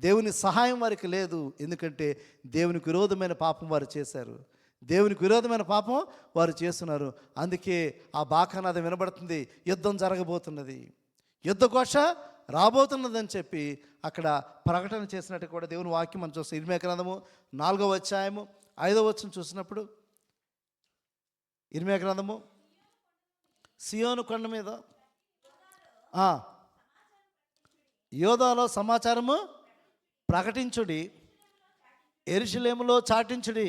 Speaker 1: దేవుని సహాయం వారికి లేదు. ఎందుకంటే దేవునికి విరోధమైన పాపం వారు చేశారు, దేవునికి విరోధమైన పాపం వారు చేస్తున్నారు. అందుకే ఆ బాకానాదం వినబడుతుంది, యుద్ధం జరగబోతున్నది, యుద్ధ ఘోష రాబోతున్నదని చెప్పి అక్కడ ప్రకటన చేసినట్టు కూడా దేవుని వాక్యం మనం చూస్తాం. ఇర్మీయా గ్రంథము 4వ అధ్యాయము 5వ వచనం చూసినప్పుడు, ఇర్మీయా గ్రంథము సియోను కొండ మీద యోధాలో సమాచారము ప్రకటించుడి, యెరూషలేములో చాటించుడి,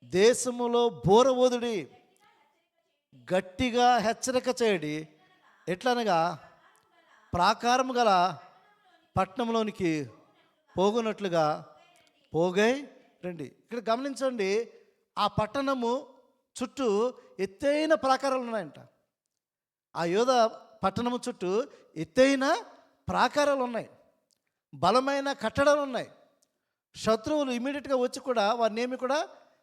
Speaker 1: దేశములో బోర ఊదుడి, గట్టిగా హెచ్చరిక చేయడి. ఎట్లనగా ప్రాకారము గల పట్టణంలోనికి పోగునట్లుగా పోగై రండి. ఇక్కడ గమనించండి, ఆ పట్టణము చుట్టూ ఎత్తైన ప్రాకారాలు ఉన్నాయంట. ఆ యోధ పట్టణము చుట్టూ ఎత్తైన ప్రాకారాలు ఉన్నాయి, బలమైన కట్టడాలు ఉన్నాయి. శత్రువులు ఇమీడియట్గా వచ్చి కూడా వారిని ఏమి కూడా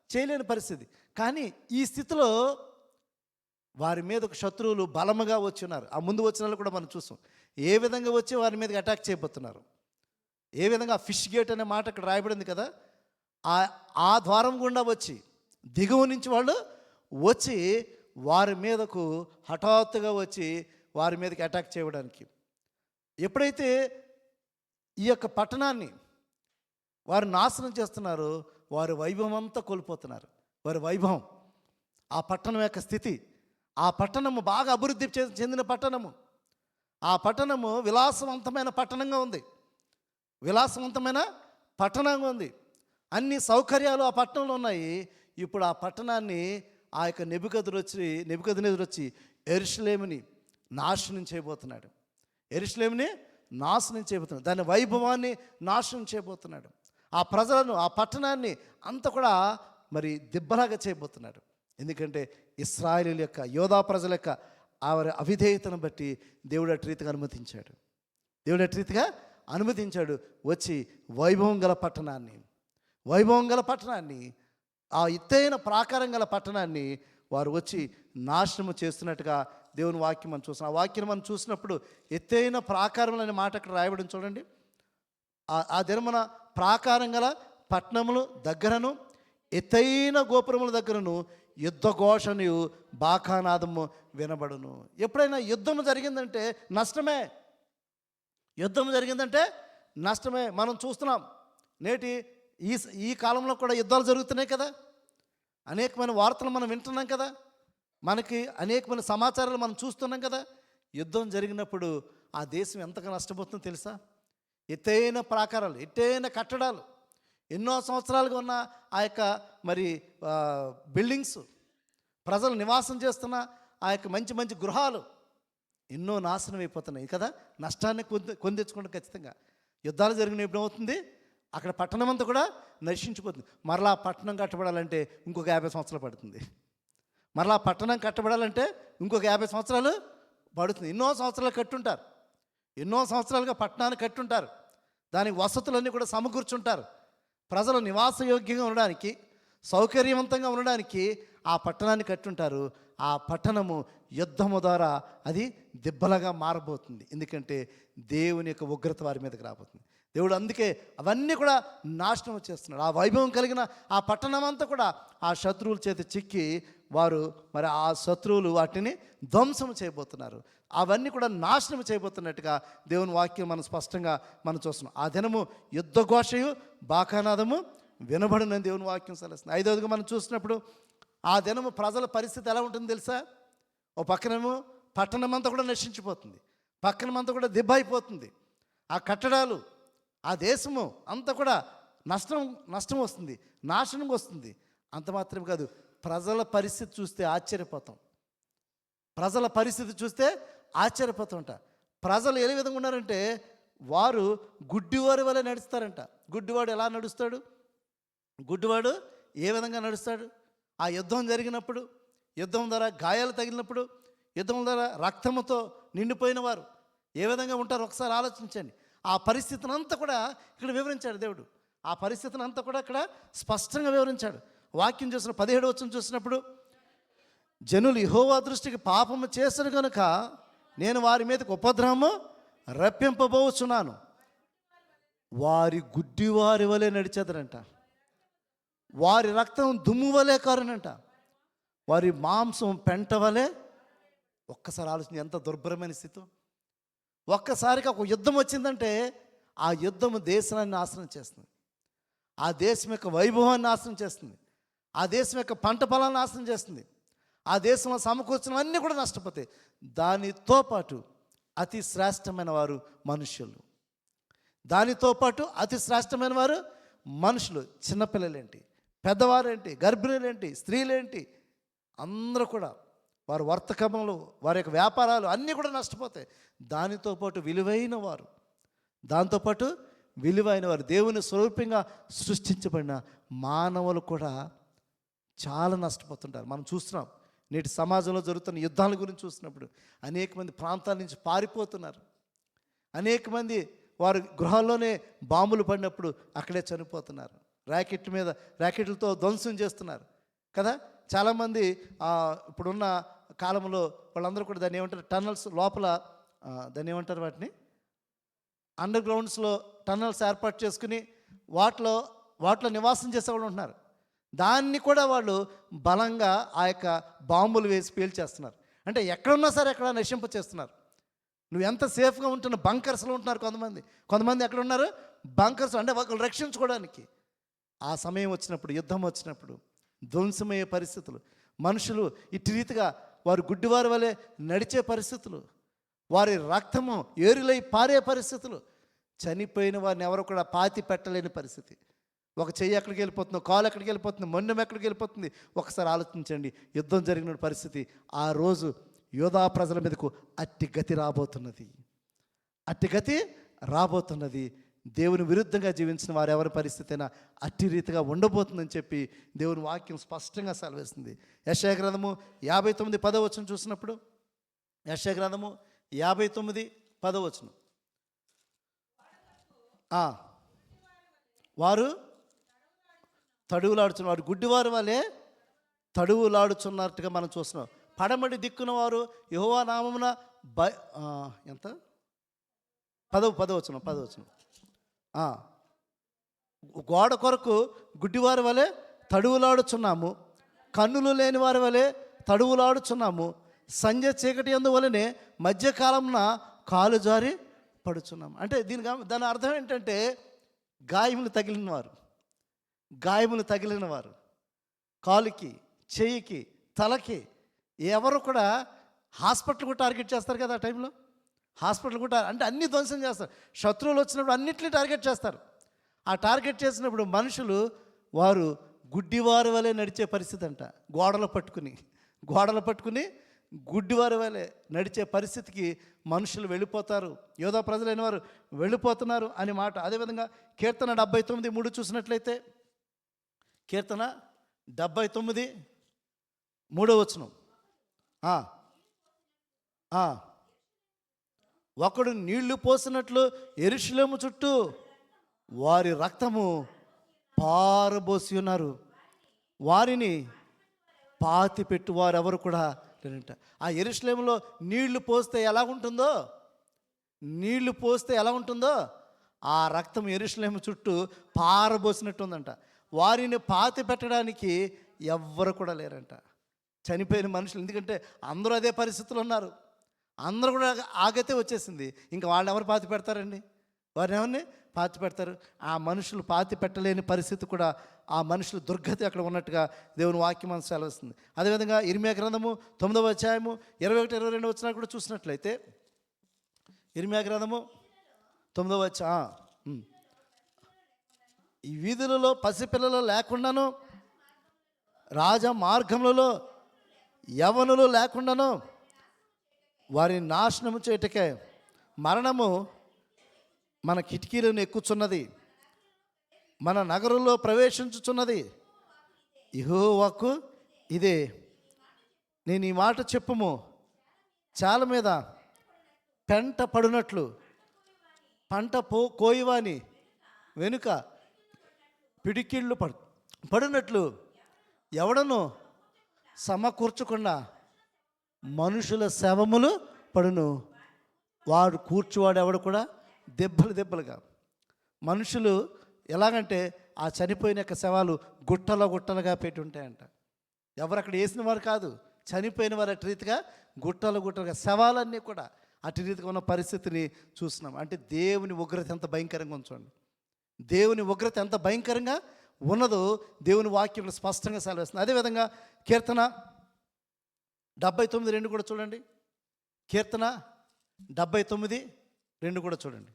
Speaker 1: చేయలేని పరిస్థితి. కానీ ఈ స్థితిలో వారి మీదకు శత్రువులు బలముగా వచ్చి ఉన్నారు. ఆ ముందు వచ్చిన వాళ్ళు కూడా మనం చూస్తాం ఏ విధంగా వచ్చి వారి మీదకి అటాక్ చేయబోతున్నారు. ఏ విధంగా ఫిష్ గేట్ అనే మాట ఇక్కడ రాయబడింది కదా, ఆ ద్వారం గుండా వచ్చి దిగువ నుంచి వాళ్ళు వచ్చి వారి మీదకు హఠాత్తుగా వచ్చి వారి మీదకి అటాక్ చేయడానికి, ఎప్పుడైతే ఈ యొక్క పట్టణాన్ని వారు నాశనం చేస్తున్నారో వారి వైభవం అంతా కోల్పోతున్నారు. వారి వైభవం, ఆ పట్టణం యొక్క స్థితి, ఆ పట్టణము బాగా అభివృద్ధి చెందిన పట్టణము, ఆ పట్టణము విలాసవంతమైన పట్టణంగా ఉంది, విలాసవంతమైన పట్టణంగా ఉంది. అన్ని సౌకర్యాలు ఆ పట్టణంలో ఉన్నాయి. ఇప్పుడు ఆ పట్టణాన్ని ఆ యొక్క నెబుకద్నెజరు వచ్చి యెరూషలేముని నాశనం చేయబోతున్నాడు. యెరూషలేముని నాశనం చేయబోతున్నాడు, దాని వైభవాన్ని నాశనం చేయబోతున్నాడు. ఆ ప్రజలను, ఆ పట్టణాన్ని అంతా కూడా మరి దిబ్బలాగా చేయబోతున్నాడు. ఎందుకంటే ఇశ్రాయేలీయుల యొక్క యోధా ప్రజల యొక్క వారి అవిధేయతను బట్టి దేవుడు అటు రీతిగా అనుమతించాడు. దేవుడు అటు రీతిగా అనుమతించాడు. వచ్చి వైభవం గల పట్టణాన్ని, ఆ ఎత్తైన ప్రాకారం గల పట్టణాన్ని వారు వచ్చి నాశనము చేస్తున్నట్టుగా దేవుని వాక్యం మనం చూస్తున్నాం. ఆ వాక్యం మనం చూసినప్పుడు ఎత్తైన ప్రాకారం అనే మాట అక్కడ రాయబడింది చూడండి. ఆ దినమున ప్రాకారం గల పట్టణములు దగ్గరను ఎత్తైన గోపురముల దగ్గరను యుద్ధ ఘోషణయు బాకానాదము వినబడును. ఎప్పుడైనా యుద్ధం జరిగిందంటే నష్టమే, యుద్ధం జరిగిందంటే నష్టమే. మనం చూస్తున్నాం నేటి ఈ కాలంలో కూడా యుద్ధాలు జరుగుతున్నాయి కదా, అనేకమైన వార్తలు మనం వింటున్నాం కదా, మనకి అనేకమైన సమాచారాలు మనం చూస్తున్నాం కదా. యుద్ధం జరిగినప్పుడు ఆ దేశం ఎంతగా నష్టపోతుందో తెలుసా? ఎత్తైన ప్రాకారాలు, ఎత్తైన కట్టడాలు, ఎన్నో సంవత్సరాలుగా ఉన్న ఆ యొక్క మరి బిల్డింగ్స్, ప్రజలు నివాసం చేస్తున్న ఆ యొక్క మంచి మంచి గృహాలు ఎన్నో నాశనం అయిపోతున్నాయి కదా. నష్టాన్ని కొని ఖచ్చితంగా. యుద్ధాలు జరిగినప్పుడు ఏమవుతుంది, అక్కడ పట్టణం అంతా కూడా నశించిపోతుంది. మరలా పట్టణం కట్టబడాలంటే ఇంకొక 50 సంవత్సరాలు పడుతుంది. మరలా పట్టణం కట్టబడాలంటే ఇంకొక 50 సంవత్సరాలు పడుతుంది. ఎన్నో సంవత్సరాలు కట్టుంటారు, ఎన్నో సంవత్సరాలుగా పట్టణాన్ని కట్టుంటారు, దానికి వసతులన్నీ కూడా సమకూర్చుంటారు. ప్రజలు నివాసయోగ్యంగా ఉండడానికి, సౌకర్యవంతంగా ఉండడానికి ఆ పట్టణాన్ని కట్టుంటారు. ఆ పట్టణము యుద్ధము ద్వారా అది దిబ్బలుగా మారబోతుంది. ఎందుకంటే దేవుని యొక్క ఉగ్రత వారి మీదకి రాబోతుంది. దేవుడు అందుకే అవన్నీ కూడా నాశనం చేస్తున్నాడు. ఆ వైభవం కలిగిన ఆ పట్టణం అంతా కూడా ఆ శత్రువుల చేతి చిక్కి వారు మరి ఆ శత్రువులు వాటిని ధ్వంసం చేయబోతున్నారు. అవన్నీ కూడా నాశనం చేయబోతున్నట్టుగా దేవుని వాక్యం మనం స్పష్టంగా మనం చూస్తున్నాం. ఆ దినము యుద్ధ ఘోషయు బాకానాదము వినబడునని దేవుని వాక్యం సెలవుస్తుంది. 5వదిగా మనం చూసినప్పుడు ఆ దినము ప్రజల పరిస్థితి ఎలా ఉంటుందో తెలుసా? ఓ పక్కనేమో పట్టణం అంతా కూడా నశించిపోతుంది, పక్కనమంతా కూడా దిబ్బ అయిపోతుంది, ఆ కట్టడాలు, ఆ దేశము అంతా కూడా నష్టం వస్తుంది, నాశనం వస్తుంది. అంత మాత్రం కాదు, ప్రజల పరిస్థితి చూస్తే ఆశ్చర్యపోతాం. ప్రజల పరిస్థితి చూస్తే ఆశ్చర్యపోతుంట. ప్రజలు ఏ విధంగా ఉన్నారంటే వారు గుడ్డివారి వల్ల నడుస్తారంట. గుడ్డివాడు ఎలా నడుస్తాడు? గుడ్డివాడు ఏ విధంగా నడుస్తాడు? ఆ యుద్ధం జరిగినప్పుడు, యుద్ధం ద్వారా గాయాలు తగిలినప్పుడు, యుద్ధం ద్వారా రక్తముతో నిండిపోయిన వారు ఏ విధంగా ఉంటారు ఒకసారి ఆలోచించండి. ఆ పరిస్థితిని అంతా కూడా ఇక్కడ వివరించాడు దేవుడు. ఆ పరిస్థితిని అంతా కూడా అక్కడ స్పష్టంగా వివరించాడు. వాక్యం చూసిన 17వ వచనం చూసినప్పుడు, జనులు యెహోవా దృష్టికి పాపము చేశారు కనుక నేను వారి మీదకి ఉపద్రవము రప్పింపబోచున్నాను. వారి గుడ్డివారి వలె నడిచేదరంట, వారి రక్తం దుమ్ము వలె కారునంట, వారి మాంసం పెంట వలె. ఒక్కసారి ఆలోచన, ఎంత దుర్భరమైన స్థితి. ఒక్కసారిగా ఒక యుద్ధం వచ్చిందంటే ఆ యుద్ధము దేశాన్ని నాశనం చేస్తుంది, ఆ దేశం యొక్క వైభవాన్ని నాశనం చేస్తుంది, ఆ దేశం యొక్క పంట పొలాన్ని నాశనం చేస్తుంది, ఆ దేశంలో సమకూర్చినవన్నీ కూడా నష్టపోతాయి. దానితో పాటు అతి శ్రేష్టమైన వారు మనుష్యులు, దానితో పాటు అతి శ్రేష్టమైన వారు మనుషులు. చిన్నపిల్లలేంటి, పెద్దవారేంటి, గర్భిణులేంటి, స్త్రీలేంటి, అందరూ కూడా వారి వర్తకములు, వారి యొక్క వ్యాపారాలు అన్నీ కూడా నష్టపోతాయి. దానితో పాటు విలువైన వారు, దాంతోపాటు విలువైన వారు, దేవుని స్వరూపంగా సృష్టించబడిన మానవులు కూడా చాలా నష్టపోతుంటారు. మనం చూస్తున్నాం, నేటి సమాజంలో జరుగుతున్న యుద్ధాల గురించి చూసినప్పుడు అనేక మంది ప్రాంతాల నుంచి పారిపోతున్నారు. అనేక మంది వారు గృహాల్లోనే బాంబులు పడినప్పుడు అక్కడే చనిపోతున్నారు. ర్యాకెట్లతో ధ్వంసం చేస్తున్నారు కదా. చాలామంది ఇప్పుడున్న కాలంలో వాళ్ళందరూ కూడా దాన్ని ఏమంటారు, టన్నల్స్ లోపల, దాన్ని ఏమంటారు, వాటిని అండర్ గ్రౌండ్స్లో టన్నల్స్ ఏర్పాటు చేసుకుని వాటిలో నివాసం చేసేవాళ్ళు ఉంటున్నారు. దాన్ని కూడా వాళ్ళు బలంగా ఆ యొక్క బాంబులు వేసి పేల్చేస్తున్నారు. అంటే ఎక్కడున్నా సరే ఎక్కడ నశింప చేస్తున్నారు. నువ్వు ఎంత సేఫ్గా ఉంటున్న బంకర్స్లో ఉంటున్నారు కొంతమంది ఎక్కడ ఉన్నారు, బంకర్స్, అంటే ఒకళ్ళు రక్షించుకోవడానికి. ఆ సమయం వచ్చినప్పుడు, యుద్ధం వచ్చినప్పుడు ధ్వంసమయ్యే పరిస్థితులు, మనుషులు ఇటు రీతిగా వారు గుడ్డివారి వలె నడిచే పరిస్థితులు, వారి రక్తము ఏరులై పారే పరిస్థితులు, చనిపోయిన వారిని ఎవరు కూడా పాతి పెట్టలేని పరిస్థితి. ఒక చెయ్యి ఎక్కడికి వెళ్ళిపోతుందో, కాలు ఎక్కడికి వెళ్ళిపోతుంది, మొండెం ఎక్కడికి వెళ్ళిపోతుంది. ఒకసారి ఆలోచించండి, యుద్ధం జరిగిన పరిస్థితి. ఆ రోజు యోధా ప్రజల మీదకు అట్టి గతి రాబోతున్నది. దేవుని విరుద్ధంగా జీవించిన వారు ఎవరి పరిస్థితి అయినా అట్టి రీతిగా ఉండబోతుందని చెప్పి దేవుని వాక్యం స్పష్టంగా సెలవిస్తుంది. యెషయా గ్రంథము 59:10 చూసినప్పుడు, యెషయా గ్రంథము 59:10, వారు తడువులాడుచున్నారు, వారు గుడ్డివారు వలె తడువులాడుచున్నట్టుగా మనం చూస్తున్నాం. పడమటి దిక్కున వారు యెహోవా నామమున ఎంత 10 గోడ కొరకు గుడ్డివారి వలె తడువులాడుచున్నాము, కన్నులు లేని వారి వలె తడువులాడుచున్నాము, సంధ్య చీకటి యందు వలనే మధ్యకాలంన కాలు జారి పడుచున్నాము. అంటే దాని అర్థం ఏంటంటే, గాయములు తగిలిన వారు కాలుకి, చెయ్యికి, తలకి, ఎవరు కూడా హాస్పిటల్ కూడా టార్గెట్ చేస్తారు కదా. ఆ టైంలో హాస్పిటల్ కూడా, అంటే అన్ని ధ్వంసం చేస్తారు. శత్రువులు వచ్చినప్పుడు అన్నిటిని టార్గెట్ చేస్తారు. ఆ టార్గెట్ చేసినప్పుడు మనుషులు వారు గుడ్డివారి వలె నడిచే పరిస్థితి అంట. గోడలు పట్టుకుని గుడ్డివారి వలె నడిచే పరిస్థితికి మనుషులు వెళ్ళిపోతారు. యోధా ప్రజలైన వారు వెళ్ళిపోతున్నారు అని మాట. అదేవిధంగా కీర్తన 79:3 చూసినట్లయితే, కీర్తన 79:3 ఒకడు నీళ్లు పోసినట్లు యెరూషలేము చుట్టూ వారి రక్తము పారబోసి ఉన్నారు, వారిని పాతి పెట్టు వారు ఎవరు కూడా లేరంట. ఆ యెరూషలేములో నీళ్లు పోస్తే ఎలా ఉంటుందో ఆ రక్తం యెరూషలేము చుట్టూ పారబోసినట్టు ఉందంట. వారిని పాతి పెట్టడానికి ఎవ్వరు కూడా లేరంట, చనిపోయిన మనుషులు. ఎందుకంటే అందరూ అదే పరిస్థితులు ఉన్నారు, అందరూ కూడా ఆగతే వచ్చేసింది. ఇంకా వాళ్ళని ఎవరు పాతి పెడతారండి? వారిని ఎవరిని పాతి పెడతారు? ఆ మనుషులు పాతి పెట్టలేని పరిస్థితి కూడా, ఆ మనుషులు దుర్గతి అక్కడ ఉన్నట్టుగా దేవుని వాక్యం మనకు సెలవిస్తుంది. అదేవిధంగా ఇర్మీయా గ్రంథము 9వ అధ్యాయము 21-22 కూడా చూసినట్లయితే, ఇర్మీయా గ్రంథము 9వ అధ్యాయం, ఈ వీధులలో పసిపిల్లలు లేకుండాను, రాజ మార్గములలో యవనులు లేకుండాను వారిని నాశనము చేయటకే మరణము మన కిటికీలను ఎక్కుచున్నది, మన నగరంలో ప్రవేశించుచున్నది. యెహోవాకు ఇదే. నేను ఈ మాట చెప్పుము, చాల మీద పెంట పడినట్లు పంట కోయివాని వెనుక పిడికిళ్ళు పడినట్లు ఎవడను సమకూర్చకుండా మనుషుల శవములు పడును. వాడు కూర్చువాడు ఎవడు కూడా దెబ్బలుగా. మనుషులు ఎలాగంటే ఆ చనిపోయిన యొక్క శవాలు గుట్టలుగా పెట్టి ఉంటాయంట. ఎవరు అక్కడ వేసిన వారు కాదు, చనిపోయిన వారు అటు రీతిగా గుట్టలుగా శవాలన్నీ కూడా అటు రీతిగా ఉన్న పరిస్థితిని చూస్తున్నాం. అంటే దేవుని ఉగ్రత ఎంత భయంకరంగా ఉంచండి. దేవుని ఉగ్రత ఎంత భయంకరంగా ఉన్నదో దేవుని వాక్యం స్పష్టంగా సెలవిస్తుంది. అదేవిధంగా కీర్తన 79:2 కూడా చూడండి. కీర్తన 79:2 కూడా చూడండి.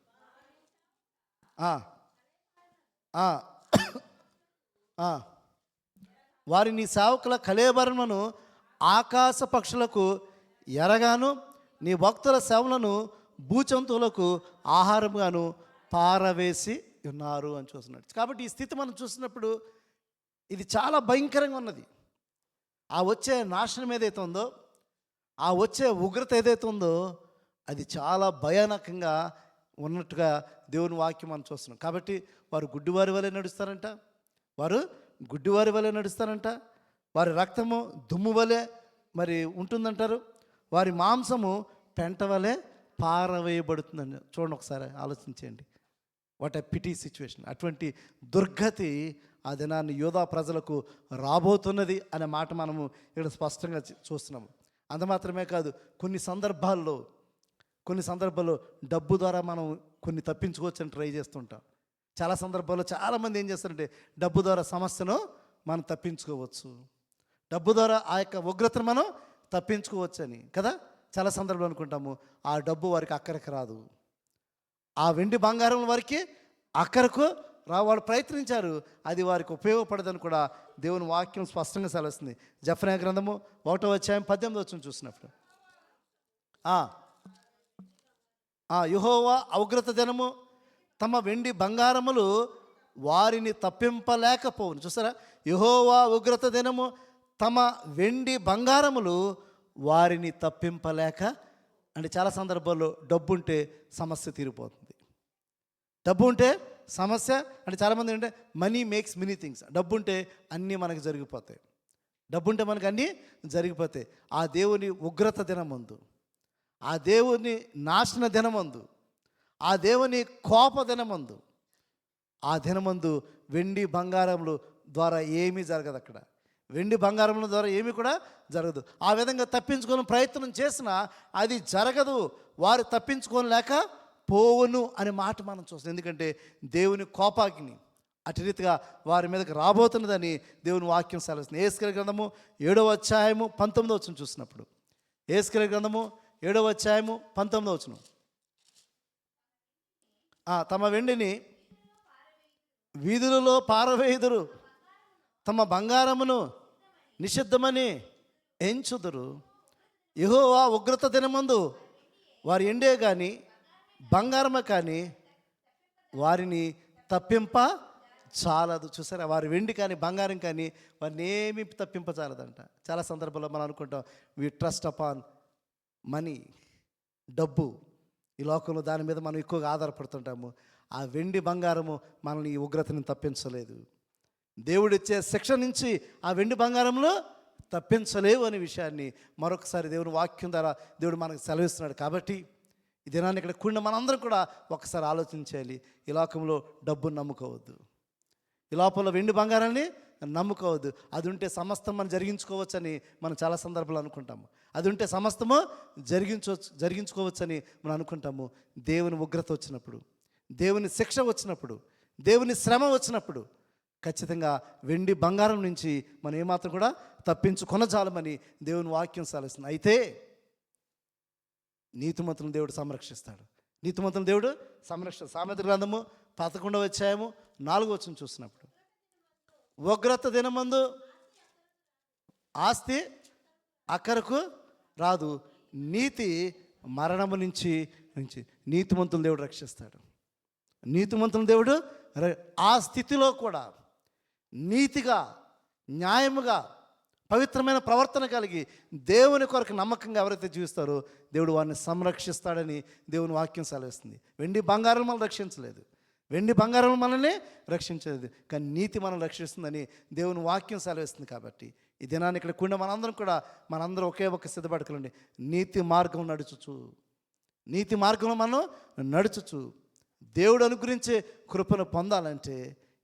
Speaker 1: వారి నీ సేవకుల కళేబరమును ఆకాశ పక్షులకు ఎరగాను, నీ భక్తుల సేవలను భూజంతువులకు ఆహారంగాను పారవేసి ఉన్నారు అని చూస్తున్నాడు. కాబట్టి ఈ స్థితి మనం చూసినప్పుడు ఇది చాలా భయంకరంగా ఉన్నది. ఆ వచ్చే నాశనం ఏదైతే ఉందో, ఆ వచ్చే ఉగ్రత ఏదైతే ఉందో, అది చాలా భయానకంగా ఉన్నట్టుగా దేవుని వాక్యం మనం చూస్తున్నాం. కాబట్టి వారు గుడ్డివారి వలె నడుస్తారంట, వారి రక్తము దుమ్ము వలె మరి ఉంటుందంటారు, వారి మాంసము పెంట వలె పారవేయబడుతుందని. చూడండి, ఒకసారి ఆలోచించండి. What a pity situation. అటువంటి దుర్గతి ఆ దినాన్ని యోధా ప్రజలకు రాబోతున్నది అనే మాట మనము ఇక్కడ స్పష్టంగా చూస్తున్నాము. అంత మాత్రమే కాదు, కొన్ని సందర్భాల్లో డబ్బు ద్వారా మనం కొన్ని తప్పించుకోవచ్చని ట్రై చేస్తుంటాం. చాలా సందర్భాల్లో చాలామంది ఏం చేస్తారంటే డబ్బు ద్వారా సమస్యను మనం తప్పించుకోవచ్చు, డబ్బు ద్వారా ఆ యొక్క ఉగ్రతను మనం తప్పించుకోవచ్చు అని కదా చాలా సందర్భాలు అనుకుంటాము. ఆ డబ్బు వారికి అక్కడికి రాదు, ఆ వెండి బంగారం వారికి అక్కరకు వాళ్ళు ప్రయత్నించారు, అది వారికి ఉపయోగపడదని కూడా దేవుని వాక్యం స్పష్టంగా సెలవుస్తుంది. జెఫన్యా గ్రంథము 1:18 చూసినప్పుడు యెహోవా ఉగ్రత దినము తమ వెండి బంగారములు వారిని తప్పింపలేకపోవును. చూసారా, యెహోవా ఉగ్రత దినము తమ వెండి బంగారములు వారిని తప్పింపలేక. అంటే చాలా సందర్భాల్లో డబ్బు ఉంటే సమస్య తీరిపోతుంది. డబ్బు ఉంటే సమస్య అంటే చాలామంది ఏంటంటే మనీ మేక్స్ మెనీ థింగ్స్. డబ్బు ఉంటే అన్నీ మనకు జరిగిపోతాయి, ఆ దేవుని ఉగ్రత దినమందు, ఆ దేవుని నాశన దినమందు, ఆ దేవుని కోప దినమందు, ఆ దినమందు వెండి బంగారములు ద్వారా ఏమీ జరగదు. అక్కడ వెండి బంగారముల ద్వారా ఏమీ కూడా జరగదు. ఆ విధంగా తప్పించుకోని ప్రయత్నం చేసినా అది జరగదు. వారు తప్పించుకోలేక పోవును అనే మాట మనం చూస్తాం. ఎందుకంటే దేవుని కోపాగ్ని అటు రీతిగా వారి మీదకి రాబోతున్నదని దేవుని వాక్యం సెలవుస్తుంది. యేసుకేలు గ్రంథము 7:19 చూసినప్పుడు, యేసుకేలు గ్రంథము 7:19 తమ వెండిని వీధులలో పారవేయుదురు, తమ బంగారమును నిషిద్ధమని ఎంచుదురు. యెహోవా ఉగ్రత దినమందు వారి ఎండే కానీ బంగారమే కానీ వారిని తప్పింప చాలదు. చూసారా, వారి వెండి కానీ బంగారం కానీ వారిని ఏమీ తప్పింప చాలదంట. చాలా సందర్భాల్లో మనం అనుకుంటాం వి ట్రస్ట్ అపాన్ మనీ, డబ్బు, ఈ లోకంలో దాని మీద మనం ఎక్కువగా ఆధారపడుతుంటాము. ఆ వెండి బంగారము మనల్ని ఈ ఉగ్రతని తప్పించలేదు. దేవుడు ఇచ్చే శిక్ష నుంచి ఆ వెండి బంగారంలో తప్పించలేవు అనే విషయాన్ని మరొకసారి దేవుని వాక్యం ద్వారా దేవుడు మనకు సెలవిస్తున్నాడు. కాబట్టి ఈ దినాన్ని ఇక్కడ కూడిన మనందరం కూడా ఒకసారి ఆలోచించాలి. ఈ లోకంలో డబ్బును నమ్ముకోవద్దు, ఈ లోపల వెండి బంగారాన్ని నమ్ముకోవద్దు. అది ఉంటే సమస్తం మనం జరిగించుకోవచ్చని మనం చాలా సందర్భాలు అనుకుంటాము. అది ఉంటే సమస్తము జరిగించుకోవచ్చని మనం అనుకుంటాము. దేవుని ఉగ్రత వచ్చినప్పుడు, దేవుని శిక్ష వచ్చినప్పుడు, దేవుని శ్రమ వచ్చినప్పుడు ఖచ్చితంగా వెండి బంగారం నుంచి మనం ఏమాత్రం కూడా తప్పించుకొనజాలమని దేవుని వాక్యం సెలవుస్తుంది. అయితే నీతిమంతులను దేవుడు సంరక్షిస్తాడు. సామెత గ్రంథము 11:4 చూసినప్పుడు, ఉగ్రత దినమందు ఆస్తి అక్కరకు రాదు, నీతి మరణము నుంచి నీతిమంతులను దేవుడు రక్షిస్తాడు. నీతిమంతులను దేవుడు ఆ స్థితిలో కూడా నీతిగా, న్యాయముగా, పవిత్రమైన ప్రవర్తన కలిగి దేవుని కొరకు నమ్మకంగా ఎవరైతే జీవిస్తారో దేవుడు వారిని సంరక్షిస్తాడని దేవుని వాక్యం సెలవిస్తుంది. వెండి బంగారం మనం రక్షించలేదు, వెండి బంగారం మనల్ని రక్షించేది, కానీ నీతి మనం రక్షిస్తుందని దేవుని వాక్యం సెలవిస్తుంది. కాబట్టి ఈ దినాన్ని ఇక్కడ కూడిన మనందరం ఒకే ఒక సిద్ధపడకలండి. నీతి మార్గం నడుచుచు, నీతి మార్గంలో మనం నడుచుచు దేవుడు అనుగ్రహించే కృపను పొందాలంటే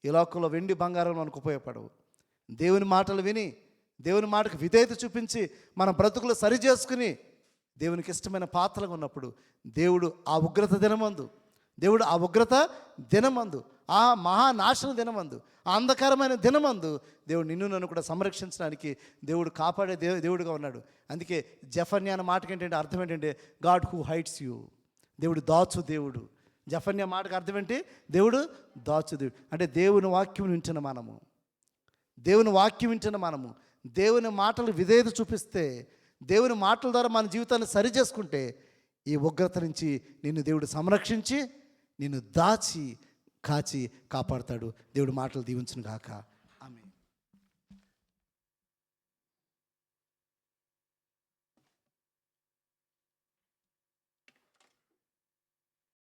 Speaker 1: ఈ లోకంలో వెండి బంగారం మనకు ఉపయోగపడవు. దేవుని మాటలు విని, దేవుని మాటకు విధేయత చూపించి మన బ్రతుకులు సరి చేసుకుని దేవునికి ఇష్టమైన పాత్రగా ఉన్నప్పుడు దేవుడు ఆ ఉగ్రత దినమందు, ఆ మహానాశన దినమందు, ఆ అంధకారమైన దినమందు దేవుడు నిన్ను నన్ను కూడా సంరక్షించడానికి దేవుడు కాపాడే దేవుడుగా ఉన్నాడు. అందుకే జెఫన్యా అనే మాటకి ఏంటంటే అర్థం ఏంటంటే గాడ్ హూ హైట్స్ యూ, దేవుడు దాచు దేవుడు. జెఫన్యా మాటకు అర్థం ఏంటి? దేవుడు దాచు దేవుడు. అంటే దేవుని వాక్యం వింటున్న మనము, దేవుని మాటలు విధేయత చూపిస్తే, దేవుని మాటల ద్వారా మన జీవితాన్ని సరి చేసుకుంటే ఈ ఉగ్రత నుంచి నిన్ను దేవుడు సంరక్షించి నిన్ను దాచి కాచి కాపాడుతాడు. దేవుడి మాటలు దీవించును గాక.